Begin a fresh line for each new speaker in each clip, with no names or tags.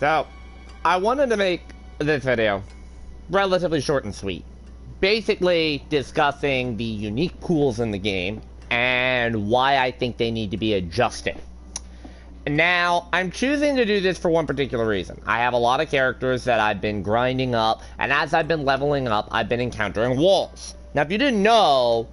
So, I wanted to make this video relatively short and sweet. Basically discussing the unique pools in the game and why I think they need to be adjusted. Now, I'm choosing to do this for one particular reason. I have a lot of characters that I've been grinding up, and as I've been leveling up, I've been encountering walls. Now, if you didn't know,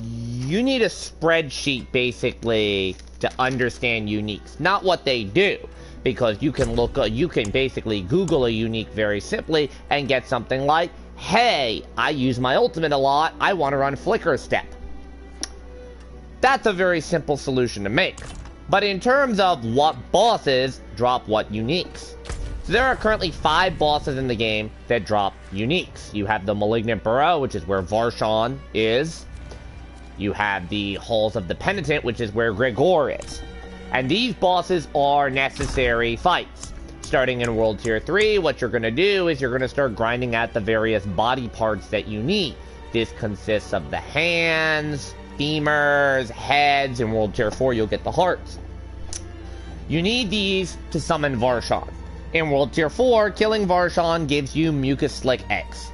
you need a spreadsheet, basically, to understand uniques. Not what they do, because you can basically Google a unique very simply and get something like, hey, I use my ultimate a lot, I want to run Flicker Step. That's a very simple solution to make. But in terms of what bosses drop what uniques, so there are currently 5 bosses in the game that drop uniques. You have the Malignant Burrow, which is where Varshan is. You have the Halls of the Penitent, which is where Gregor is. And these bosses are necessary fights. Starting in World Tier 3, what you're going to do is you're going to start grinding at the various body parts that you need. This consists of the hands, femurs, heads. In World Tier 4, you'll get the hearts. You need these to summon Varshan. In World Tier 4, killing Varshan gives you Mucus Slick eggs.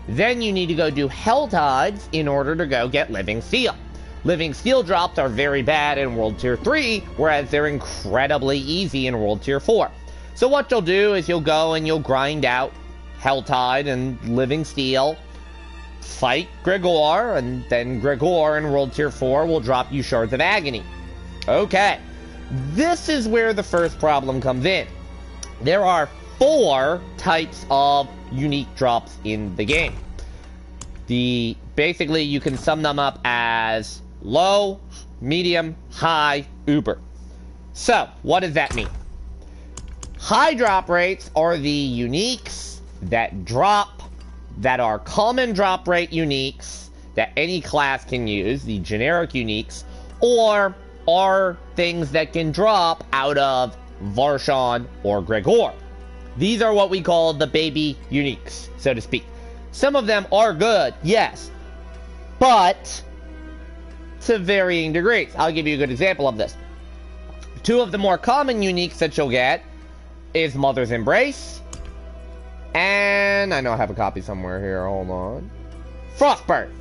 Then you need to go do Hell Tides in order to go get Living Steel. Living Steel drops are very bad in World Tier 3, whereas they're incredibly easy in World Tier 4. So what you'll do is you'll go and you'll grind out Hell Tide and Living Steel, fight Gregor, and then Gregor in World Tier 4 will drop you Shards of Agony. Okay, this is where the first problem comes in. There are 4 types of unique drops in the game. Basically, you can sum them up as low, medium, high, uber. So, what does that mean? High drop rates are the uniques that drop, that are common drop rate uniques that any class can use, the generic uniques, or are things that can drop out of Varshan or Gregor. These are what we call the baby uniques, so to speak. Some of them are good, yes, but to varying degrees. I'll give you a good example of this. 2 of the more common uniques that you'll get is Mother's Embrace, and I know I have a copy somewhere here, hold on. Frostburn.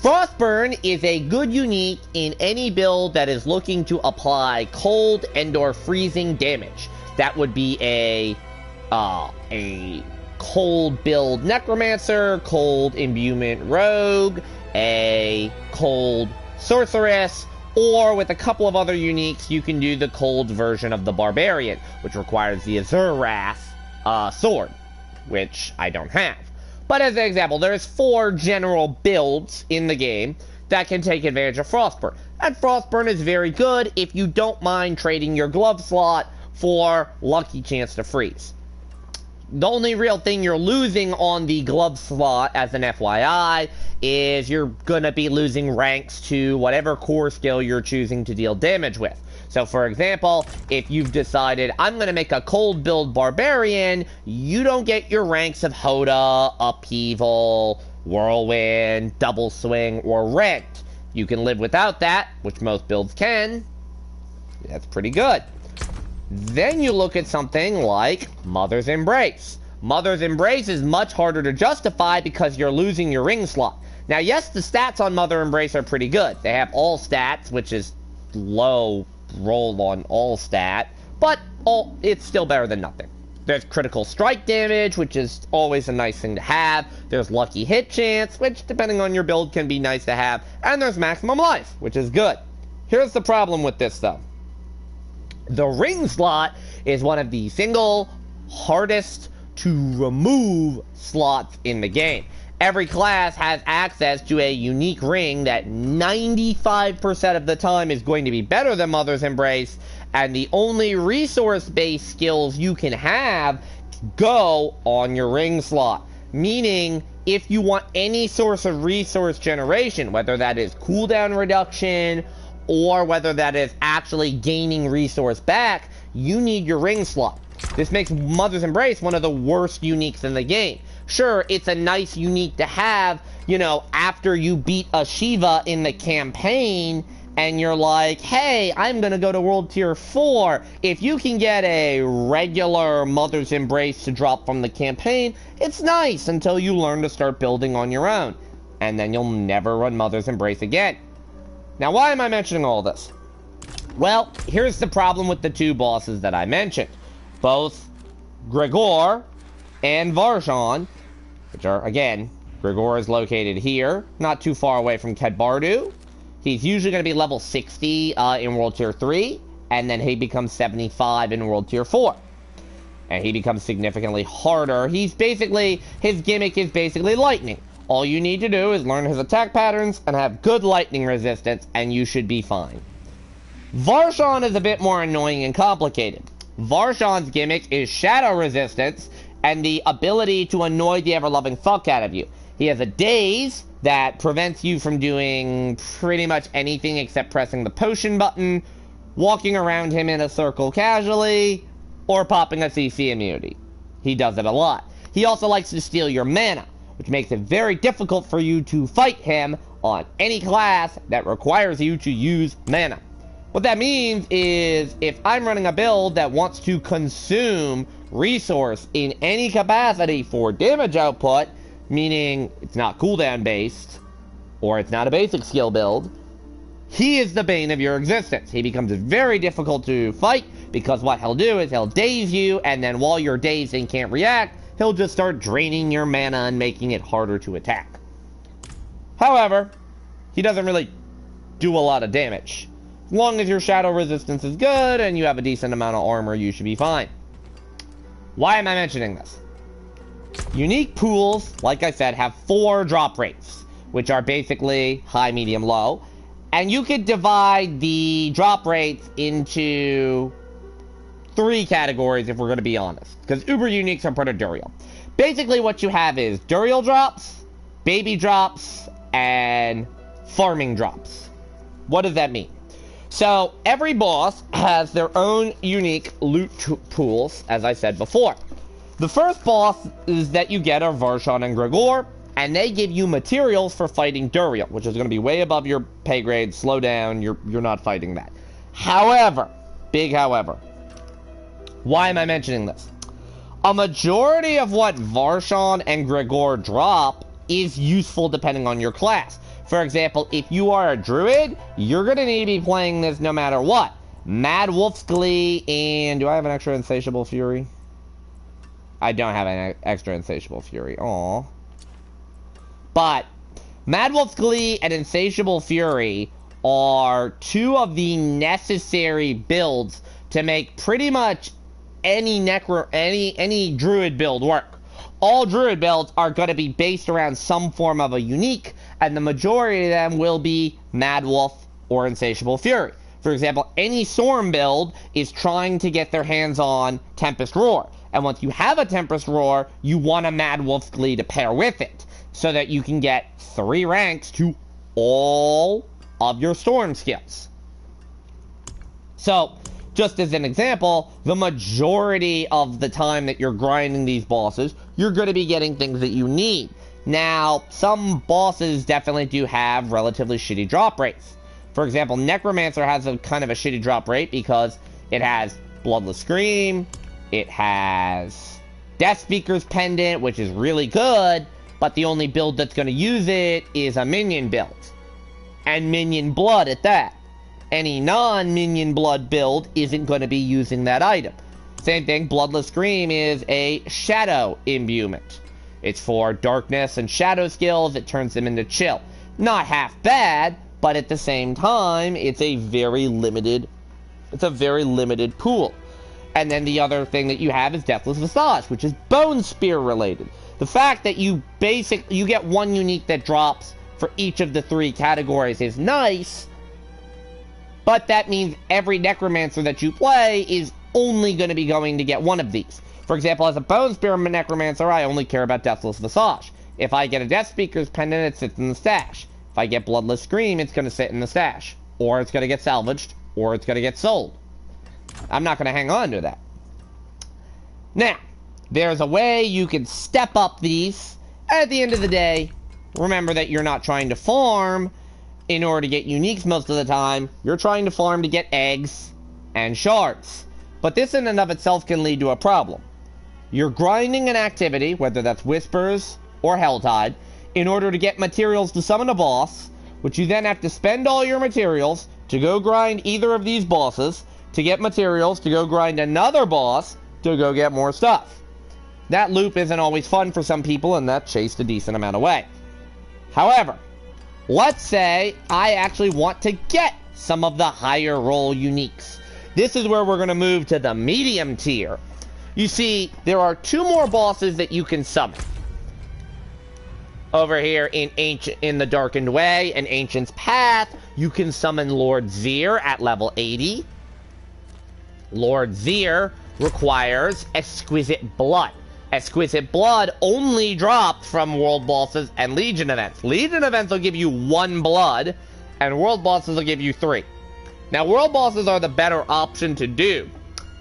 Frostburn is a good unique in any build that is looking to apply cold and or freezing damage. That would be a cold build Necromancer, cold imbuement Rogue, a cold Sorceress, or with a couple of other uniques, you can do the cold version of the Barbarian, which requires the Azur Wrath sword, which I don't have. But as an example, there's 4 general builds in the game that can take advantage of Frostburn. And Frostburn is very good if you don't mind trading your glove slot for Lucky Chance to Freeze. The only real thing you're losing on the glove slot, as an FYI, is you're gonna be losing ranks to whatever core skill you're choosing to deal damage with. So for example, if you've decided, I'm gonna make a cold build Barbarian, you don't get your ranks of Hoda, Upheaval, Whirlwind, Double Swing, or Rent. You can live without that, which most builds can. That's pretty good. Then you look at something like Mother's Embrace. Mother's Embrace is much harder to justify because you're losing your ring slot. Now, yes, the stats on Mother Embrace are pretty good. They have all stats, which is low roll on all stat, but it's still better than nothing. There's critical strike damage, which is always a nice thing to have. There's lucky hit chance, which depending on your build can be nice to have. And there's maximum life, which is good. Here's the problem with this, though. The ring slot is one of the single hardest to remove slots in the game. Every class has access to a unique ring that 95% of the time is going to be better than Mother's Embrace, and the only resource-based skills you can have go on your ring slot. Meaning, if you want any source of resource generation, whether that is cooldown reduction, or whether that is actually gaining resource back, you need your ring slot. This makes Mother's Embrace one of the worst uniques in the game. Sure, it's a nice unique to have, you know, after you beat a Shiva in the campaign, and you're like, hey, I'm gonna go to World Tier 4. If you can get a regular Mother's Embrace to drop from the campaign, it's nice until you learn to start building on your own. And then you'll never run Mother's Embrace again. Now, why am I mentioning all this? Well, here's the problem with the two bosses that I mentioned. Both Gregor and Varshan, which are, again, Gregor is located here, not too far away from Kedbardu. He's usually going to be level 60 in World Tier 3, and then he becomes 75 in World Tier 4. And he becomes significantly harder. His gimmick is basically lightning. All you need to do is learn his attack patterns and have good lightning resistance, and you should be fine. Varshan is a bit more annoying and complicated. Varshan's gimmick is shadow resistance and the ability to annoy the ever-loving fuck out of you. He has a daze that prevents you from doing pretty much anything except pressing the potion button, walking around him in a circle casually, or popping a CC immunity. He does it a lot. He also likes to steal your mana, which makes it very difficult for you to fight him on any class that requires you to use mana. What that means is, if I'm running a build that wants to consume resource in any capacity for damage output, meaning it's not cooldown based, or it's not a basic skill build, he is the bane of your existence. He becomes very difficult to fight, because what he'll do is he'll daze you, and then while you're dazed and can't react, he'll just start draining your mana and making it harder to attack. However, he doesn't really do a lot of damage. As long as your shadow resistance is good and you have a decent amount of armor, you should be fine. Why am I mentioning this? Unique pools, like I said, have 4 drop rates, which are basically high, medium, low. And you could divide the drop rates into 3 categories, if we're going to be honest, because Uber Uniques are part of Duriel. Basically, what you have is Duriel drops, baby drops, and farming drops. What does that mean? So, every boss has their own unique loot pools, as I said before. The first bosses that you get are Varshan and Gregor, and they give you materials for fighting Duriel, which is going to be way above your pay grade. Slow down, you're not fighting that. However, big however, why am I mentioning this? A majority of what Varshan and Gregor drop is useful depending on your class. For example, if you are a druid, you're going to need to be playing this no matter what. Mad Wolf's Glee, and do I have an extra Insatiable Fury? I don't have an extra Insatiable Fury. Aww. But Mad Wolf's Glee and Insatiable Fury are 2 of the necessary builds to make pretty much any druid build work. All druid builds are going to be based around some form of a unique, and the majority of them will be Mad Wolf or Insatiable Fury. For example, any Storm build is trying to get their hands on Tempest Roar. And once you have a Tempest Roar, you want a Mad Wolf's Glee to pair with it, so that you can get 3 ranks to all of your Storm skills. So, just as an example, the majority of the time that you're grinding these bosses, you're going to be getting things that you need. Now, some bosses definitely do have relatively shitty drop rates. For example, Necromancer has a kind of a shitty drop rate because it has Bloodless Scream, it has Deathspeaker's Pendant, which is really good, but the only build that's going to use it is a minion build. And minion blood at that. Any non-minion blood build isn't going to be using that item. Same thing, Bloodless Scream is a shadow imbuement. It's for darkness and shadow skills, it turns them into chill. Not half bad, but at the same time, it's a very limited pool. And then the other thing that you have is Deathless Visage, which is Bone Spear related. The fact that you get 1 unique that drops for each of the 3 categories is nice, but that means every Necromancer that you play is only going to be going to get 1 of these. For example, as a Bone Spear Necromancer, I only care about Deathless Visage. If I get a Deathspeaker's Pendant, it sits in the stash. If I get Bloodless Scream, it's going to sit in the stash. Or it's going to get salvaged, or it's going to get sold. I'm not going to hang on to that. Now, there's a way you can step up these. At the end of the day, remember that you're not trying to farm. in order to get uniques most of the time, you're trying to farm to get eggs and shards. But this in and of itself can lead to a problem. You're grinding an activity, whether that's Whispers or Helltide, in order to get materials to summon a boss, which you then have to spend all your materials to go grind either of these bosses, to get materials, to go grind another boss, to go get more stuff. That loop isn't always fun for some people, and that chased a decent amount away. However, let's say I actually want to get some of the higher roll uniques. This is where we're going to move to the medium tier. You see, there are 2 more bosses that you can summon. Over here in the Darkened Way and Ancient's Path, you can summon Lord Zir at level 80. Lord Zir requires Exquisite Blood. Exquisite Blood only drops from World Bosses and Legion events. Legion events will give you 1 blood, and World Bosses will give you 3. Now, World Bosses are the better option to do,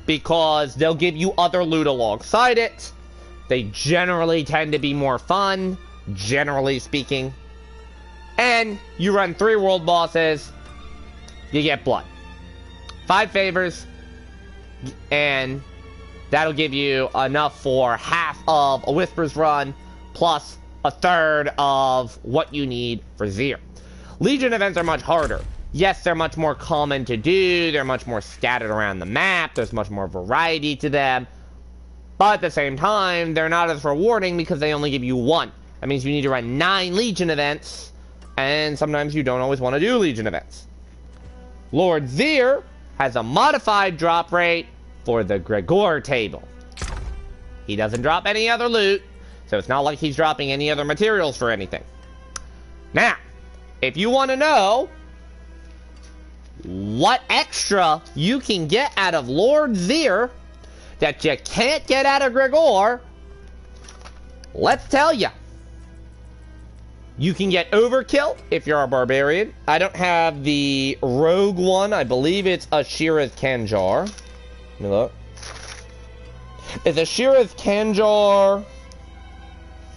because they'll give you other loot alongside it. They generally tend to be more fun, generally speaking. And you run 3 world bosses, you get blood. 5 favors, and that'll give you enough for half of a Whispers run, plus a third of what you need for Zir. Legion events are much harder. Yes, they're much more common to do, they're much more scattered around the map, there's much more variety to them, but at the same time, they're not as rewarding because they only give you 1. That means you need to run 9 Legion events, and sometimes you don't always want to do Legion events. Lord Zir has a modified drop rate for the Gregor table. He doesn't drop any other loot, so it's not like he's dropping any other materials for anything. Now, if you want to know what extra you can get out of Lord Zir that you can't get out of Gregor, let's tell you. You can get Overkill if you're a Barbarian. I don't have the Rogue one. I believe it's Ashira's Kanjar. Let me look. It's Ashira's Kanjar.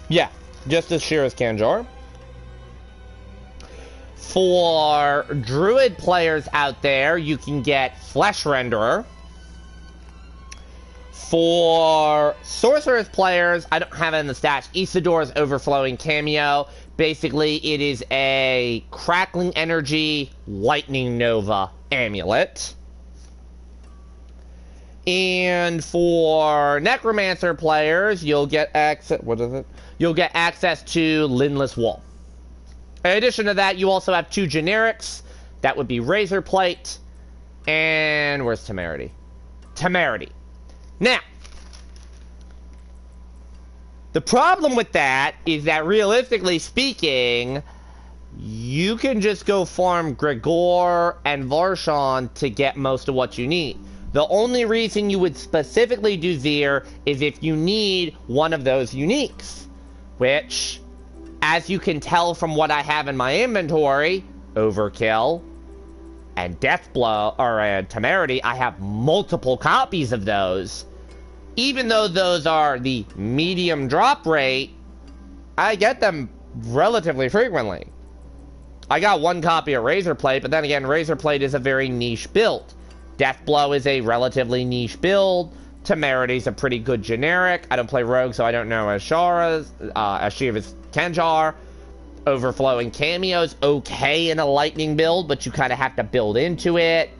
Yeah, just Ashira's Kanjar. For Druid players out there, you can get Flesh Renderer. For Sorceress players, I don't have it in the stats, Isidore's Overflowing Cameo. Basically, it is a Crackling Energy Lightning Nova amulet. And for Necromancer players, you'll get access... What is it? You'll get access to Linless Wall. In addition to that, you also have 2 generics. That would be Razor Plate and... Where's Temerity? Temerity. Now, the problem with that is that realistically speaking, you can just go farm Gregor and Varshan to get most of what you need. The only reason you would specifically do Zir is if you need one of those uniques, which, as you can tell from what I have in my inventory, Overkill and Deathblow, or Temerity, I have multiple copies of those. Even though those are the medium drop rate, I get them relatively frequently. I got 1 copy of Razor Plate, but then again, Razor Plate is a very niche build. Deathblow is a relatively niche build. Temerity's a pretty good generic. I don't play Rogue, so I don't know Ashira's Kanjar. Overflowing Cameo's okay in a lightning build, but you kind of have to build into it.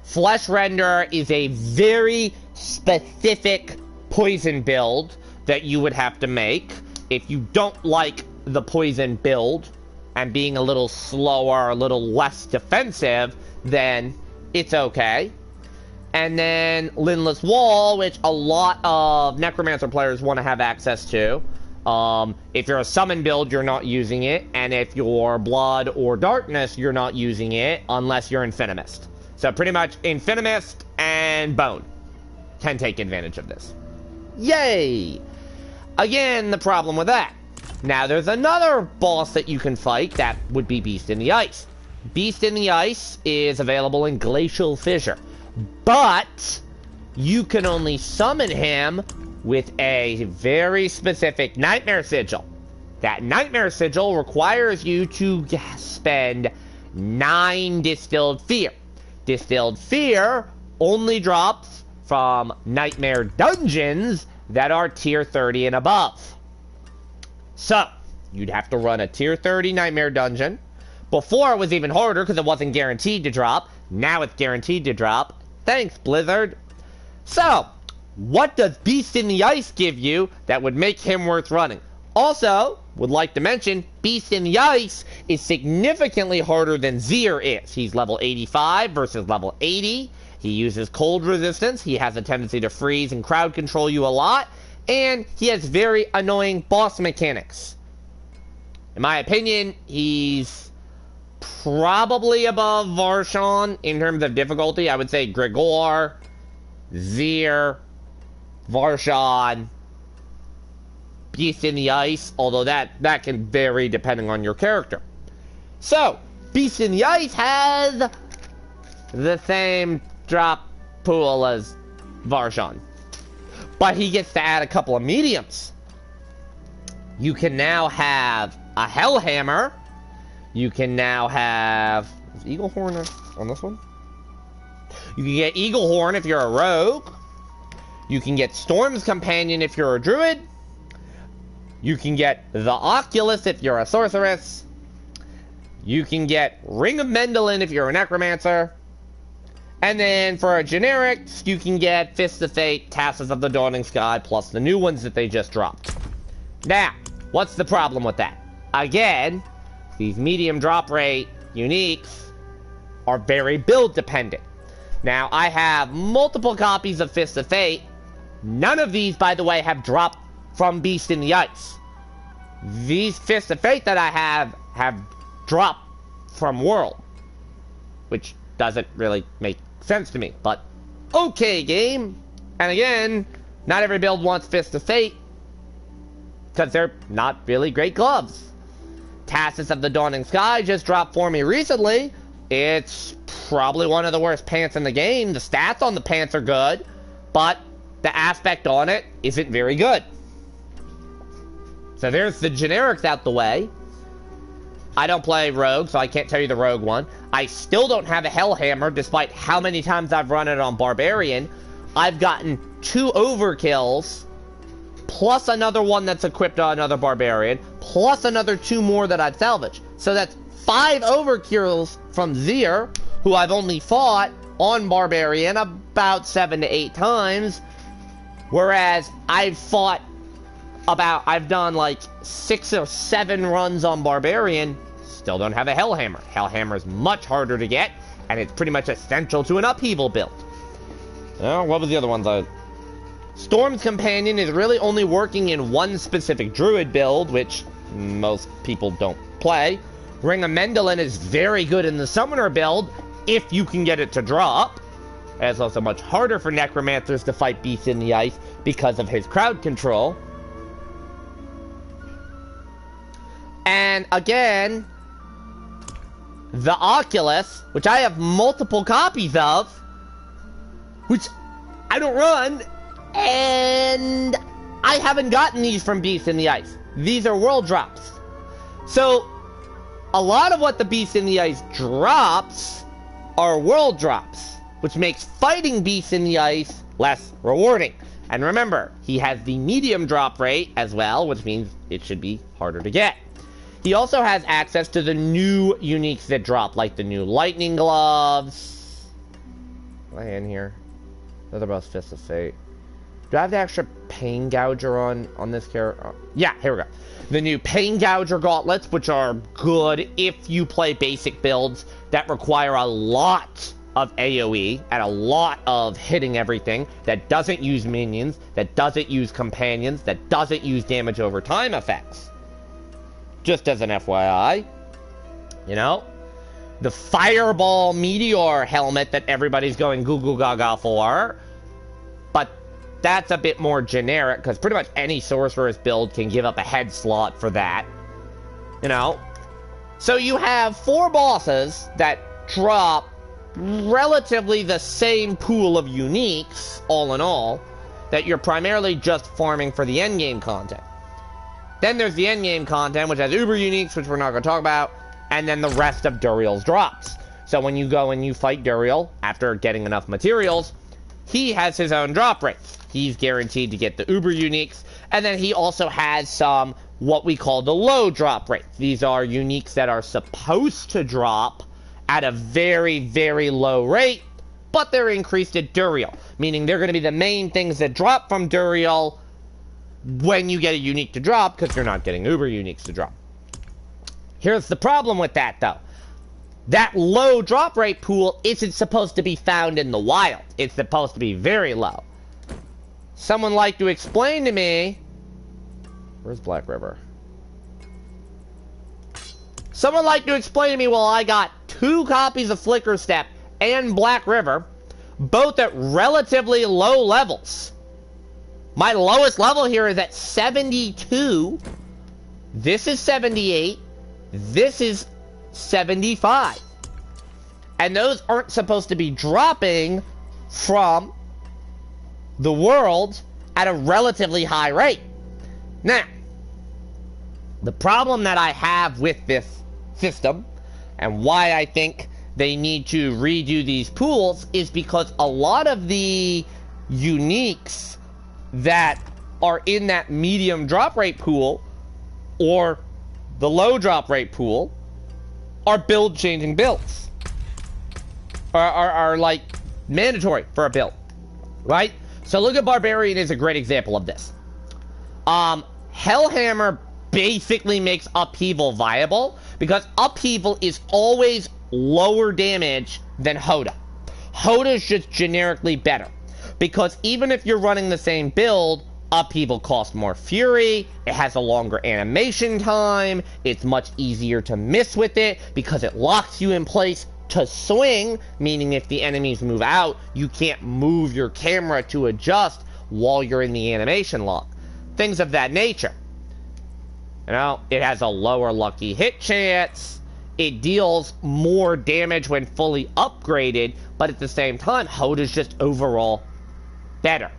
Flesh Render is a very specific poison build that you would have to make. If you don't like the poison build and being a little slower, a little less defensive, then it's okay. And then Linless Wall, which a lot of Necromancer players want to have access to. If you're a summon build, you're not using it, and if you're Blood or Darkness, you're not using it unless you're Infinimist. So pretty much Infinimist and Bone can take advantage of this. Yay! Again, the problem with that. Now there's another boss that you can fight that would be Beast in the Ice. Beast in the Ice is available in Glacial Fissure, but you can only summon him with a very specific Nightmare Sigil That Nightmare Sigil requires you to spend 9 Distilled Fear. Distilled Fear only drops from Nightmare Dungeons that are tier 30 and above. So, you'd have to run a tier 30 Nightmare Dungeon. Before it was even harder because it wasn't guaranteed to drop. Now it's guaranteed to drop. Thanks, Blizzard. So, what does Beast in the Ice give you that would make him worth running? Also, would like to mention, Beast in the Ice is significantly harder than Zir is. He's level 85 versus level 80. He uses cold resistance. He has a tendency to freeze and crowd control you a lot. And he has very annoying boss mechanics. In my opinion, he's probably above Varshan in terms of difficulty. I would say Gregor, Zir, Varshan, Beast in the Ice, although that can vary depending on your character. So, Beast in the Ice has the same drop pool as Varshan, but he gets to add a couple of mediums. You can now have a Hellhammer. You can now have... Is Eaglehorn on this one? You can get Eaglehorn if you're a rogue. You can get Storm's Companion if you're a druid. You can get the Oculus if you're a sorceress. You can get Ring of Mendelin if you're a necromancer. And then for a generics, you can get Fist of Fate, Tasks of the Dawning Sky, plus the new ones that they just dropped. Now, what's the problem with that? Again, these medium drop rate uniques are very build dependent. Now, I have multiple copies of Fist of Fate. None of these, by the way, have dropped from Beast in the Ice. These Fist of Fate that I have dropped from World, which doesn't really make sense to me, but okay, game. And again, not every build wants Fist of Fate because they're not really great gloves. Tasks of the Dawning Sky just dropped for me recently. It's probably one of the worst pants in the game. The stats on the pants are good, but the aspect on it isn't very good. So there's the generics out the way. I don't play Rogue, so I can't tell you the Rogue one. I still don't have a Hellhammer, despite how many times I've run it on Barbarian. I've gotten 2 overkills, plus another one that's equipped on another Barbarian, plus another 2 more that I've salvaged. So that's 5 overkills from Zir, who I've only fought on Barbarian about 7 to 8 times, whereas I've done like 6 or 7 runs on Barbarian, still don't have a Hellhammer. Hellhammer is much harder to get, and it's pretty much essential to an upheaval build. What was the other ones? Storm's Companion is really only working in one specific druid build, which most people don't play. Ring of Mendelin is very good in the summoner build, if you can get it to drop. It's also much harder for necromancers to fight Beast in the Ice because of his crowd control. And again, the Oculus, which I have multiple copies of, which I don't run, and I haven't gotten these from Beast in the Ice. These are world drops. So, a lot of what the Beast in the Ice drops are world drops, which makes fighting Beast in the Ice less rewarding. And remember, he has the medium drop rate as well, which means it should be harder to get. He also has access to the new uniques that drop, like the new lightning gloves. Am I in here? Another boss, Fist of Fate. Do I have the extra Pain Gouger on this character? Yeah, here we go. The new Pain Gouger gauntlets, which are good if you play basic builds that require a lot of AoE and a lot of hitting everything, that doesn't use minions, that doesn't use companions, that doesn't use damage over time effects. Just as an FYI, you know, the Fireball Meteor helmet that everybody's going goo goo gaga for, but that's a bit more generic because pretty much any sorcerer's build can give up a head slot for that, you know. So you have 4 bosses that drop relatively the same pool of uniques, all in all, that you're primarily just farming for the endgame content. Then there's the endgame content, which has Uber Uniques, which we're not going to talk about, and then the rest of Duriel's drops. So when you go and you fight Duriel, after getting enough materials, he has his own drop rates. He's guaranteed to get the Uber Uniques, and then he also has some, what we call the low drop rates. These are Uniques that are supposed to drop at a very, very low rate, but they're increased at Duriel, meaning they're going to be the main things that drop from Duriel when you get a Unique to drop, because you're not getting Uber Uniques to drop. Here's the problem with that, though. That low drop rate pool isn't supposed to be found in the wild. It's supposed to be very low. Someone like to explain to me... Where's Black River? Someone like to explain to me, well, I got 2 copies of Flicker Step and Black River, both at relatively low levels. My lowest level here is at 72. This is 78. This is 75. And those aren't supposed to be dropping from the world at a relatively high rate. Now, the problem that I have with this system, and why I think they need to redo these pools, is because a lot of the uniques that are in that medium drop rate pool or the low drop rate pool are build changing builds. Are like mandatory for a build, right? So look at Barbarian is a great example of this. Hellhammer basically makes Upheaval viable because Upheaval is always lower damage than Hoda. Hoda is just generically better because even if you're running the same build, Upheaval costs more fury, it has a longer animation time, it's much easier to miss with it because it locks you in place to swing, meaning if the enemies move out, you can't move your camera to adjust while you're in the animation lock. Things of that nature. You know, it has a lower lucky hit chance, it deals more damage when fully upgraded, but at the same time, Hoda's just overall better.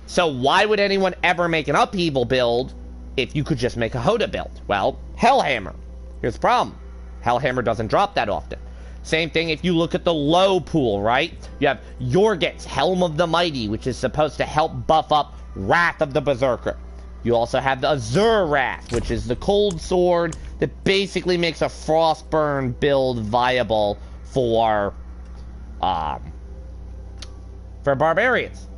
So why would anyone ever make an Upheaval build if you could just make a Hoda build? Well, Hellhammer. Here's the problem. Hellhammer doesn't drop that often. Same thing if you look at the low pool, right? You have Yorgitz, Helm of the Mighty, which is supposed to help buff up Wrath of the Berserker. You also have the Azure Wrath, which is the cold sword that basically makes a Frostburn build viable for barbarians.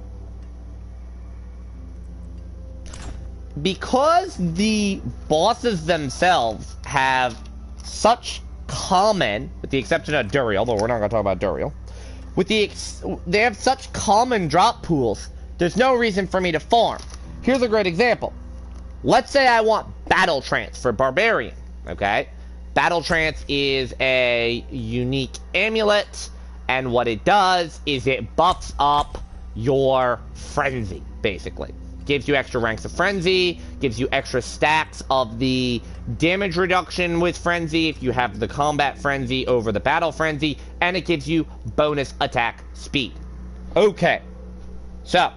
Because the bosses themselves have such common, with the exception of Duriel, but we're not going to talk about Duriel, they have such common drop pools, there's no reason for me to farm. Here's a great example. Let's say I want Battle Trance for Barbarian, okay? Battle Trance is a unique amulet, and what it does is it buffs up your Frenzy, basically. Gives you extra ranks of Frenzy, gives you extra stacks of the damage reduction with Frenzy if you have the Combat Frenzy over the Battle Frenzy, and it gives you bonus attack speed. Okay, so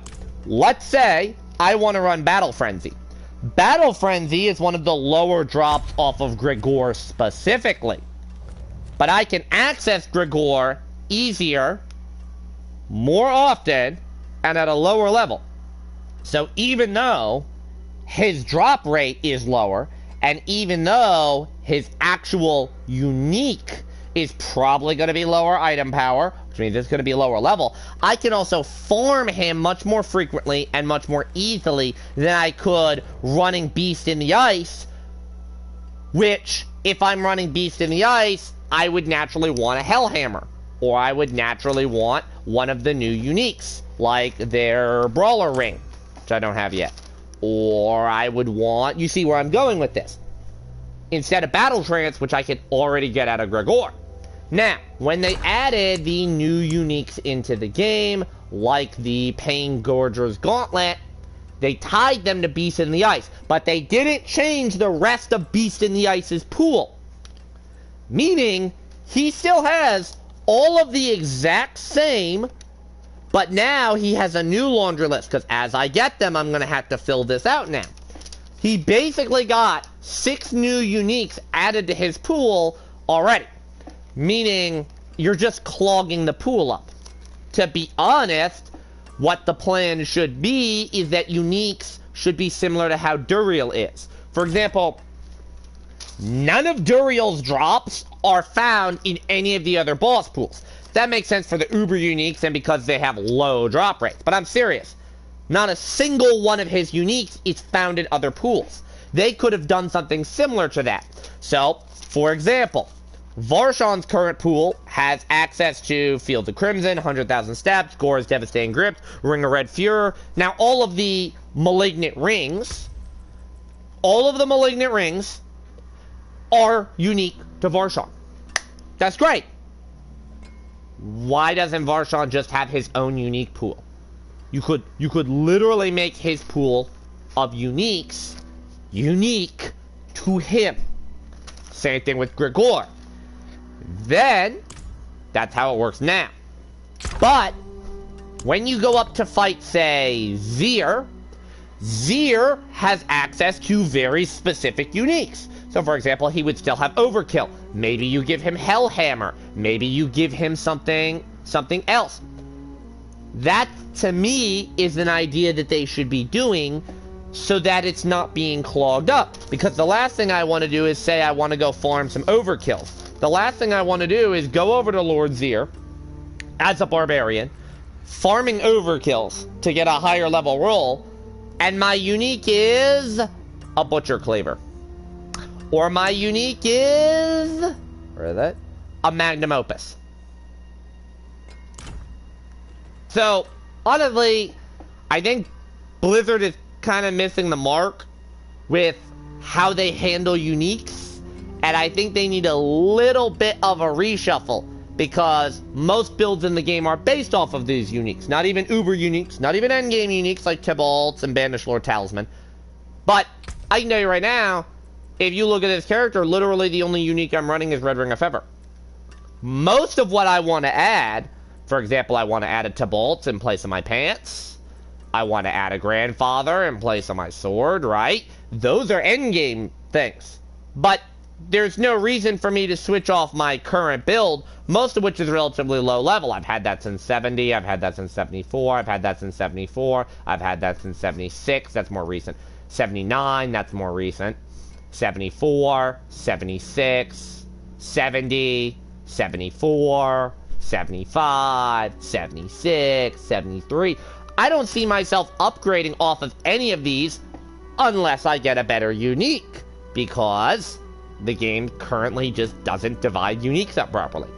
let's say I want to run Battle Frenzy. Battle Frenzy is one of the lower drops off of Gregor specifically, but I can access Gregor easier, more often, and at a lower level. So even though his drop rate is lower, and even though his actual unique is probably going to be lower item power, which means it's going to be lower level, I can also farm him much more frequently and much more easily than I could running Beast in the Ice, which, if I'm running Beast in the Ice, I would naturally want a Hellhammer, or I would naturally want one of the new uniques, like their Brawler Ring, which I don't have yet. Or I would want... You see where I'm going with this. Instead of Battle Trance, which I can already get out of Gregor. Now, when they added the new uniques into the game, like the Pain Gorger's Gauntlet, they tied them to Beast in the Ice, but they didn't change the rest of Beast in the Ice's pool. Meaning, he still has all of the exact same, but now he has a new laundry list, because as I get them, I'm going to have to fill this out now. He basically got 6 new uniques added to his pool already. Meaning, you're just clogging the pool up. To be honest, what the plan should be is that uniques should be similar to how Duriel is. For example, none of Duriel's drops are found in any of the other boss pools. That makes sense for the Uber uniques and because they have low drop rates. But I'm serious. Not a single one of his uniques is found in other pools. They could have done something similar to that. So, for example, Varshan's current pool has access to Fields of Crimson, 100,000 Steps, Gore's Devastating Grip, Ring of Red Furor. Now, all of the Malignant Rings are unique to Varshan. That's great. Why doesn't Varshan just have his own unique pool? You could literally make his pool of uniques unique to him. Same thing with Grigor. Then, that's how it works now. But, when you go up to fight, say, Zir has access to very specific uniques. So, for example, he would still have Overkill. Maybe you give him Hellhammer. Maybe you give him something else. That, to me, is an idea that they should be doing so that it's not being clogged up. Because the last thing I want to do is say I want to go farm some Overkills. The last thing I want to do is go over to Lord Zir as a barbarian, farming Overkills to get a higher level roll, and my unique is a Butcher Cleaver. Or my unique is... where is that? A Magnum Opus. So, honestly, I think Blizzard is kind of missing the mark with how they handle uniques. And I think they need a little bit of a reshuffle. Because most builds in the game are based off of these uniques. Not even Uber uniques. Not even endgame uniques like Tibalt's and Banished Lord Talisman. But, I can tell you right now, if you look at this character, literally the only unique I'm running is Red Ring of Feather. Most of what I want to add, for example, I want to add a Tibalt in place of my pants. I want to add a Grandfather in place of my sword, right? Those are endgame things. But there's no reason for me to switch off my current build, most of which is relatively low level. I've had that since 70, I've had that since 74, I've had that since 74, I've had that since 76, that's more recent. 79, that's more recent. 74, 76, 70, 74, 75, 76, 73. I don't see myself upgrading off of any of these unless I get a better unique, because the game currently just doesn't divide uniques up properly.